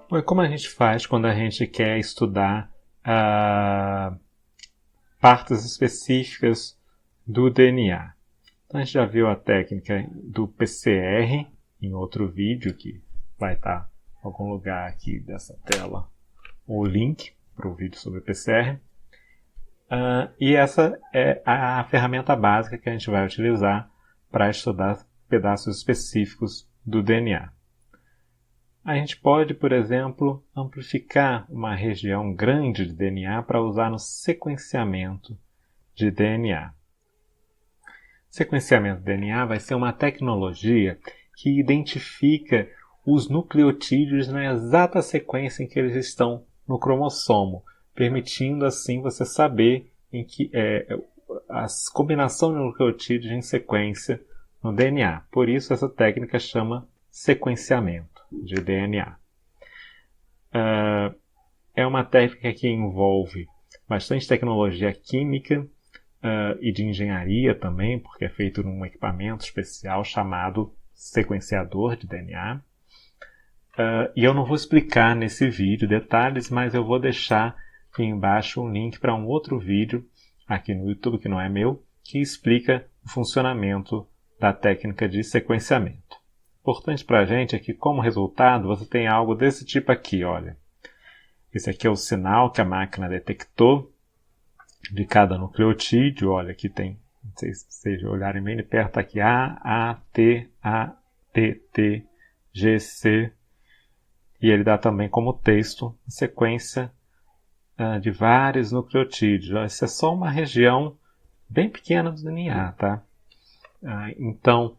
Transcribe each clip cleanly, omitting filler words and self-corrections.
Bom, e como a gente faz quando a gente quer estudar partes específicas do DNA? Então, a gente já viu a técnica do PCR em outro vídeo, que vai estar em algum lugar aqui dessa tela, o link para o vídeo sobre o PCR. E essa é a ferramenta básica que a gente vai utilizar para estudar pedaços específicos do DNA. A gente pode, por exemplo, amplificar uma região grande de DNA para usar no sequenciamento de DNA. Sequenciamento de DNA vai ser uma tecnologia que identifica os nucleotídeos na exata sequência em que eles estão no cromossomo, permitindo assim você saber em que a combinação de nucleotídeos em sequência no DNA. Por isso essa técnica chama sequenciamento de DNA. É uma técnica que envolve bastante tecnologia química e de engenharia também, porque é feito num equipamento especial chamado sequenciador de DNA. E eu não vou explicar nesse vídeo detalhes, mas eu vou deixar aqui embaixo um link para um outro vídeo aqui no YouTube, que não é meu, que explica o funcionamento da técnica de sequenciamento. Importante para a gente é que, como resultado, você tem algo desse tipo aqui, olha. Esse aqui é o sinal que a máquina detectou de cada nucleotídeo. Olha, aqui tem, não sei se vocês olharem bem de perto, aqui A, T, G, C. E ele dá também como texto a sequência de vários nucleotídeos. Isso é só uma região bem pequena do DNA, tá? Então,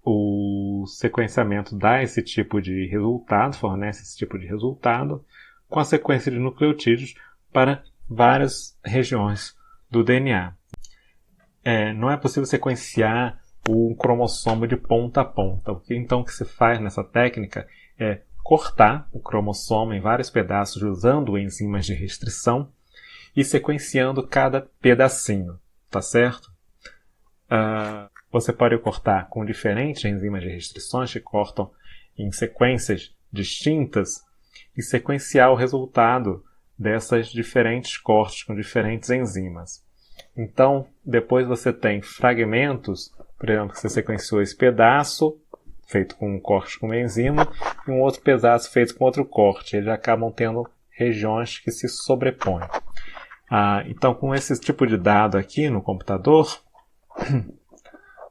o sequenciamento dá esse tipo de resultado, fornece esse tipo de resultado com a sequência de nucleotídeos para várias regiões do DNA. Não é possível sequenciar um cromossomo de ponta a ponta. O que então que se faz nessa técnica é cortar o cromossomo em vários pedaços usando enzimas de restrição e sequenciando cada pedacinho, tá certo? Você pode cortar com diferentes enzimas de restrições que cortam em sequências distintas e sequenciar o resultado dessas diferentes cortes com diferentes enzimas. Então, depois você tem fragmentos, por exemplo, que você sequenciou esse pedaço, feito com um corte com uma enzima, e um outro pedaço feito com outro corte. Eles acabam tendo regiões que se sobrepõem. Então, com esse tipo de dado aqui no computador,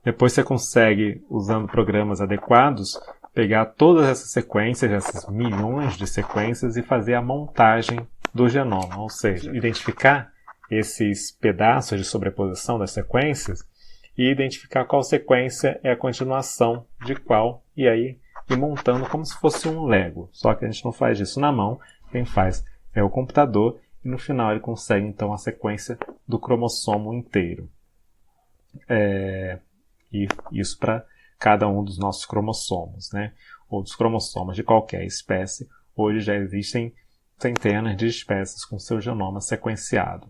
depois você consegue, usando programas adequados, pegar todas essas sequências, essas milhões de sequências, e fazer a montagem do genoma, ou seja, identificar esses pedaços de sobreposição das sequências e identificar qual sequência é a continuação de qual, e aí ir montando como se fosse um Lego. Só que a gente não faz isso na mão, quem faz é o computador, e no final ele consegue então a sequência do cromossomo inteiro. E isso para cada um dos nossos cromossomos, né? Ou dos cromossomos de qualquer espécie. Hoje já existem centenas de espécies com seu genoma sequenciado.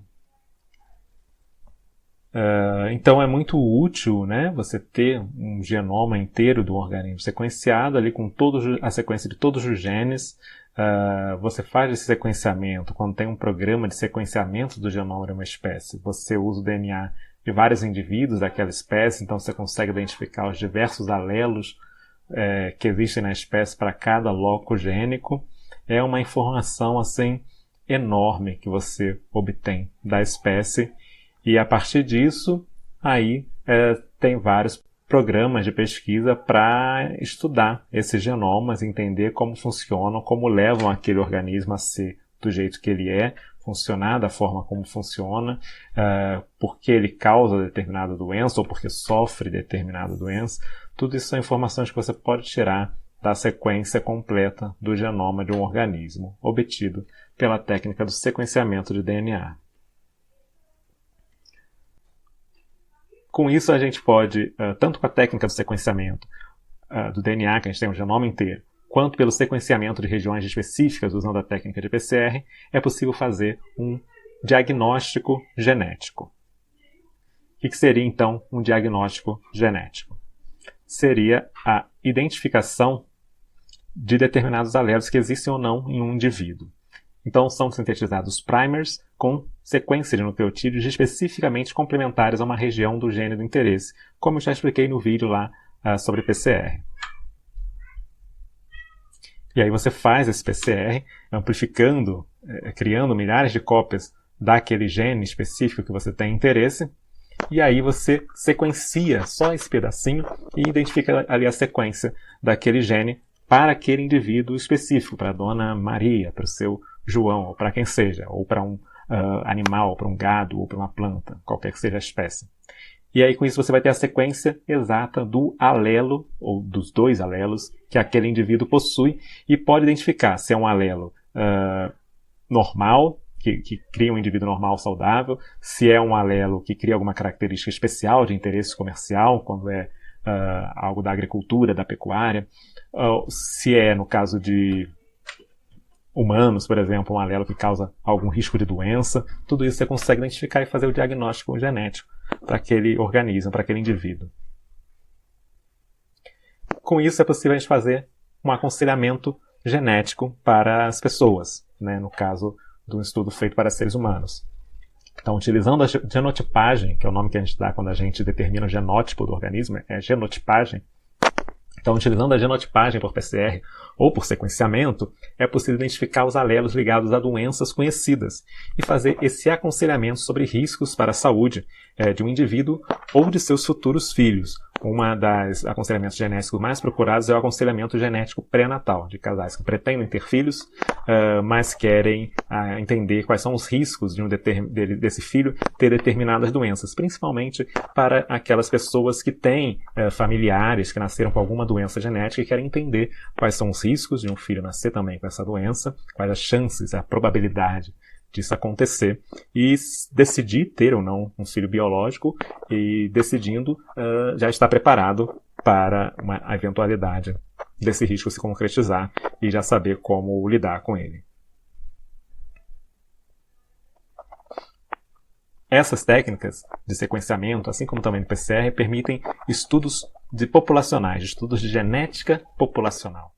Então é muito útil, né, você ter um genoma inteiro do organismo sequenciado, ali com a sequência de todos os genes. Você faz esse sequenciamento quando tem um programa de sequenciamento do genoma de uma espécie. Você usa o DNA de vários indivíduos daquela espécie, então você consegue identificar os diversos alelos que existem na espécie para cada loco gênico. É uma informação assim enorme que você obtém da espécie, e a partir disso aí tem vários programas de pesquisa para estudar esses genomas, entender como funcionam, como levam aquele organismo a ser do jeito que ele é, funcionar da forma como funciona, porque ele causa determinada doença ou porque sofre determinada doença. Tudo isso são informações que você pode tirar da sequência completa do genoma de um organismo, obtido pela técnica do sequenciamento de DNA. Com isso a gente pode, tanto com a técnica do sequenciamento do DNA, que a gente tem um genoma inteiro, quanto pelo sequenciamento de regiões específicas usando a técnica de PCR, é possível fazer um diagnóstico genético. O que seria, então, um diagnóstico genético? Seria a identificação de determinados alelos que existem ou não em um indivíduo. Então são sintetizados primers com sequência de nucleotídeos especificamente complementares a uma região do gene do interesse, como eu já expliquei no vídeo lá sobre PCR. E aí você faz esse PCR amplificando, criando milhares de cópias daquele gene específico que você tem interesse, e aí você sequencia só esse pedacinho e identifica ali a sequência daquele gene para aquele indivíduo específico, para a dona Maria, para o seu João, ou para quem seja, ou para um animal, para um gado, ou para uma planta, qualquer que seja a espécie. E aí com isso você vai ter a sequência exata do alelo, ou dos 2 alelos, que aquele indivíduo possui, e pode identificar se é um alelo normal, que cria um indivíduo normal saudável, se é um alelo que cria alguma característica especial de interesse comercial, quando é algo da agricultura, da pecuária, se é, no caso de humanos, por exemplo, um alelo que causa algum risco de doença. Tudo isso você consegue identificar e fazer o diagnóstico genético para aquele organismo, para aquele indivíduo. Com isso é possível a gente fazer um aconselhamento genético para as pessoas, né, no caso de um estudo feito para seres humanos. Então, utilizando a genotipagem, que é o nome que a gente dá quando a gente determina o genótipo do organismo, é genotipagem. Então, utilizando a genotipagem por PCR ou por sequenciamento, é possível identificar os alelos ligados a doenças conhecidas e fazer esse aconselhamento sobre riscos para a saúde de um indivíduo ou de seus futuros filhos. Uma das aconselhamentos genéticos mais procurados é o aconselhamento genético pré-natal, de casais que pretendem ter filhos, mas querem entender quais são os riscos desse filho ter determinadas doenças, principalmente para aquelas pessoas que têm familiares que nasceram com alguma doença genética e querem entender quais são os riscos de um filho nascer também com essa doença, quais as chances, a probabilidade disso acontecer, e decidir ter ou não um filho biológico, e decidindo já estar preparado para uma eventualidade desse risco se concretizar e já saber como lidar com ele. Essas técnicas de sequenciamento, assim como também do PCR, permitem estudos populacionais, estudos de genética populacional,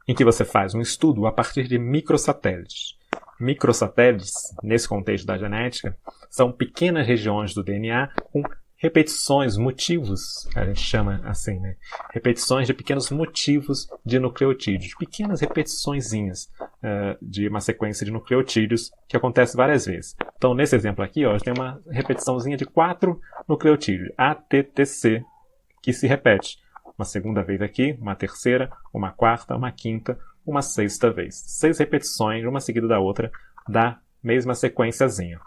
em que você faz um estudo a partir de microsatélites. Microsatélites, nesse contexto da genética, são pequenas regiões do DNA com repetições, motivos, a gente chama assim, né? Repetições de pequenos motivos de nucleotídeos, pequenas repetiçõezinhas de uma sequência de nucleotídeos que acontece várias vezes. Então, nesse exemplo aqui, ó, tem uma repetiçãozinha de 4 nucleotídeos, ATTC, que se repete uma segunda vez aqui, uma terceira, uma quarta, uma quinta, uma sexta vez. 6 repetições, uma seguida da outra, da mesma sequenciazinha.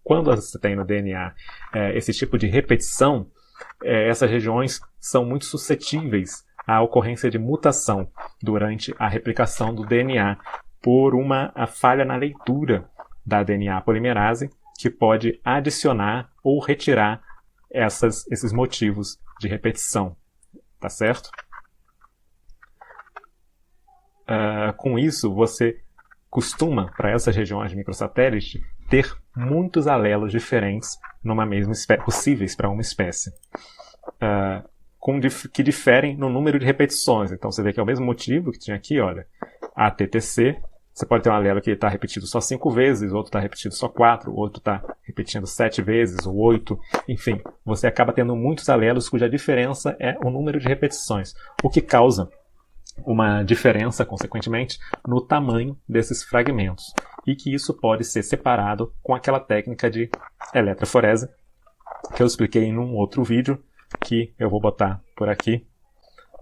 Quando você tem no DNA esse tipo de repetição, essas regiões são muito suscetíveis à ocorrência de mutação durante a replicação do DNA por uma falha na leitura da DNA polimerase, que pode adicionar ou retirar esses motivos de repetição. Tá certo? Com isso, você costuma, para essas regiões de microsatélite, ter muitos alelos diferentes numa mesma espécie, possíveis para uma espécie, que diferem no número de repetições. Então você vê que é o mesmo motivo que tinha aqui, olha, ATTC. Você pode ter um alelo que está repetido só 5 vezes, outro está repetido só 4, outro está repetindo 7 vezes, ou 8. Enfim, você acaba tendo muitos alelos cuja diferença é o número de repetições, o que causa uma diferença, consequentemente, no tamanho desses fragmentos. E que isso pode ser separado com aquela técnica de eletroforese, que eu expliquei em um outro vídeo, que eu vou botar por aqui.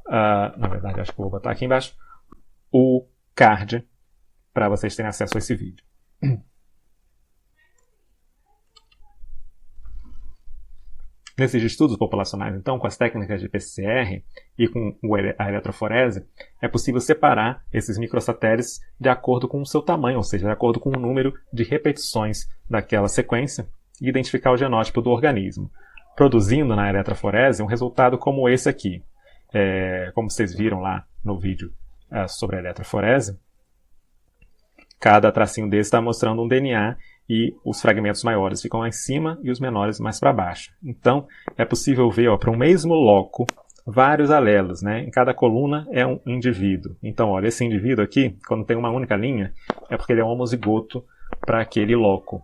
Na verdade, acho que eu vou botar aqui embaixo. O card, para vocês terem acesso a esse vídeo. Nesses estudos populacionais, então, com as técnicas de PCR e com a eletroforese, é possível separar esses microsatélites de acordo com o seu tamanho, ou seja, de acordo com o número de repetições daquela sequência, e identificar o genótipo do organismo, produzindo na eletroforese um resultado como esse aqui. Como vocês viram lá no vídeo sobre a eletroforese, cada tracinho desse está mostrando um DNA, e os fragmentos maiores ficam lá em cima e os menores mais para baixo. Então, é possível ver para o mesmo loco vários alelos, né? Em cada coluna é um indivíduo. Então, olha, esse indivíduo aqui, quando tem uma única linha, é porque ele é um homozigoto para aquele loco.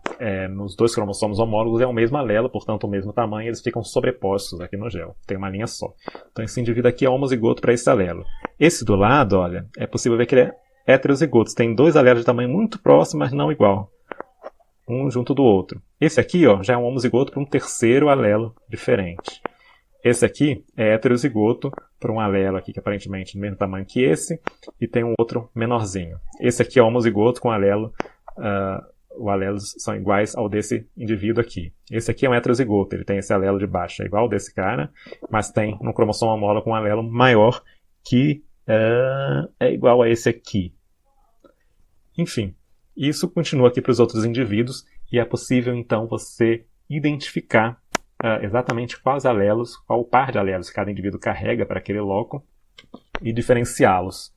Nos dois cromossomos homólogos é o mesmo alelo, portanto o mesmo tamanho, eles ficam sobrepostos aqui no gel. Tem uma linha só. Então esse indivíduo aqui é homozigoto para esse alelo. Esse do lado, olha, é possível ver que ele é heterozigoto. Tem dois alelos de tamanho muito próximo, mas não igual. Um junto do outro. Esse aqui, ó, já é um homozigoto para um terceiro alelo diferente. Esse aqui é heterozigoto para um alelo aqui que aparentemente é do mesmo tamanho que esse, e tem um outro menorzinho. Esse aqui é homozigoto com alelo, os alelos são iguais ao desse indivíduo aqui. Esse aqui é um heterozigoto, ele tem esse alelo de baixo, é igual ao desse cara, mas tem no cromossomo homólogo um alelo maior que é igual a esse aqui. Enfim, isso continua aqui para os outros indivíduos, e é possível então você identificar exatamente quais alelos, qual par de alelos cada indivíduo carrega para aquele loco e diferenciá-los.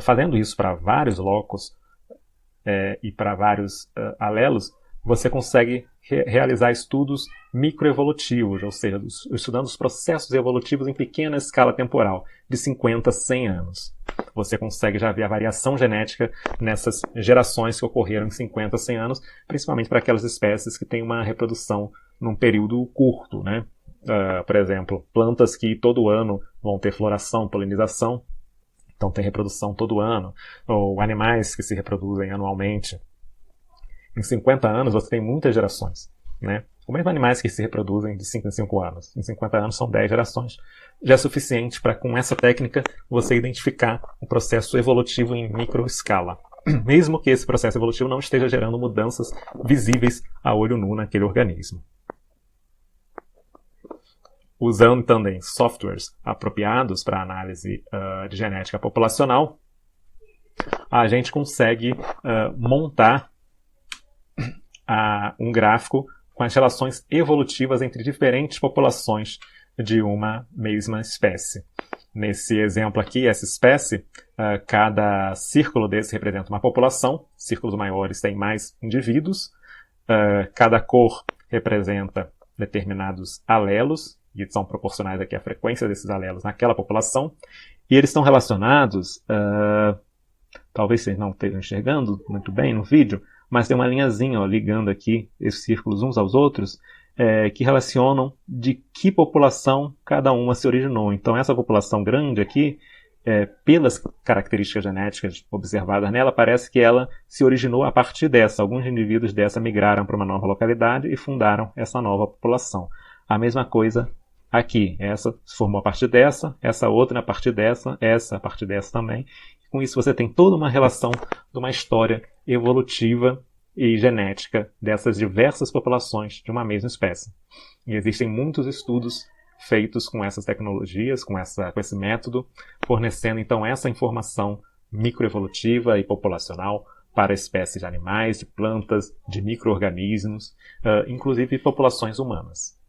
Fazendo isso para vários locos e para vários alelos, você consegue realizar estudos microevolutivos, ou seja, estudando os processos evolutivos em pequena escala temporal, de 50 a 100 anos. Você consegue já ver a variação genética nessas gerações que ocorreram em 50 a 100 anos, principalmente para aquelas espécies que têm uma reprodução num período curto, né? Por exemplo, plantas que todo ano vão ter floração, polinização, então tem reprodução todo ano, ou animais que se reproduzem anualmente. Em 50 anos você tem muitas gerações, né? Ou mesmo animais que se reproduzem de 5 em 5 anos. Em 50 anos são 10 gerações. Já é suficiente para, com essa técnica, você identificar o processo evolutivo em microescala. Mesmo que esse processo evolutivo não esteja gerando mudanças visíveis a olho nu naquele organismo. Usando também softwares apropriados para análise de genética populacional, a gente consegue montar um gráfico com as relações evolutivas entre diferentes populações de uma mesma espécie. Nesse exemplo aqui, essa espécie, cada círculo desse representa uma população, círculos maiores têm mais indivíduos, cada cor representa determinados alelos, e são proporcionais aqui à frequência desses alelos naquela população, e eles estão relacionados, talvez vocês não estejam enxergando muito bem no vídeo, mas tem uma linhazinha ligando aqui esses círculos uns aos outros, que relacionam de que população cada uma se originou. Então essa população grande aqui, pelas características genéticas observadas nela, parece que ela se originou a partir dessa. Alguns indivíduos dessa migraram para uma nova localidade e fundaram essa nova população. A mesma coisa aqui. Essa se formou a partir dessa, essa outra a partir dessa, essa a partir dessa também. Com isso você tem toda uma relação de uma história evolutiva e genética dessas diversas populações de uma mesma espécie. E existem muitos estudos feitos com essas tecnologias, com esse método, fornecendo então essa informação microevolutiva e populacional para espécies de animais, de plantas, de micro-organismos, inclusive populações humanas.